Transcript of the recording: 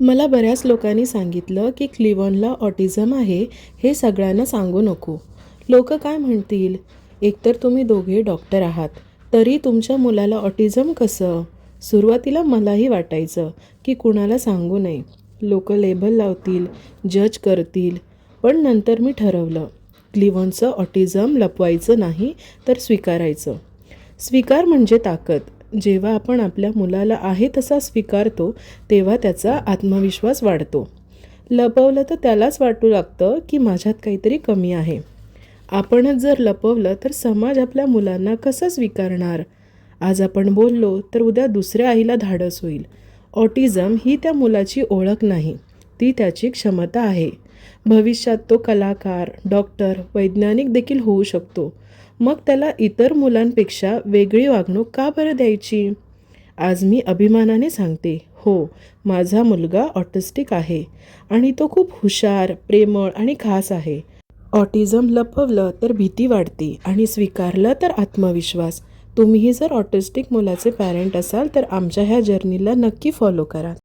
मला बऱ्याच लोकांनी सांगितलं की क्लिवॉनला ऑटिझम आहे हे सगळ्यांना सांगू नको. लोक काय म्हणतील? एकतर तुम्ही दोघे डॉक्टर आहात, तरी तुमच्या मुलाला ऑटिझम कसं? सुरुवातीला मलाही वाटायचं की कुणाला सांगू नये, लोक लेबल लावतील, जज करतील. पण नंतर मी ठरवलं, क्लिवॉनचं ऑटिझम लपवायचं नाही तर स्वीकारायचं. स्वीकार म्हणजे ताकद. जेव्हा आपण आपल्या मुलाला आहे तसा स्वीकारतो तेव्हा त्याचा आत्मविश्वास वाढतो. लपवलं तर त्यालाच वाटू लागतं की माझ्यात काहीतरी कमी आहे. आपणच जर लपवलं तर समाज आपल्या मुलांना कसं स्वीकारणार? आज आपण बोललो तर उद्या दुसऱ्या आईला धाडस होईल. ऑटिझम ही त्या मुलाची ओळख नाही, ती त्याची क्षमता आहे. भविष्यात तो कलाकार, डॉक्टर, वैज्ञानिक देखील होऊ शकतो. मग त्याला इतर मुलांपेक्षा वेगळी वागणूक का बरं द्यायची? आज मी अभिमानाने सांगते, हो, माझा मुलगा ऑटिस्टिक आहे आणि तो खूप हुशार, प्रेमळ आणि खास आहे. ऑटिझम लपवलं तर भीती वाढते आणि स्वीकारलं तर आत्मविश्वास. तुम्हीही जर ऑटिस्टिक मुलाचे पॅरेंट असाल तर आमच्या ह्या जर्नीला नक्की फॉलो करा.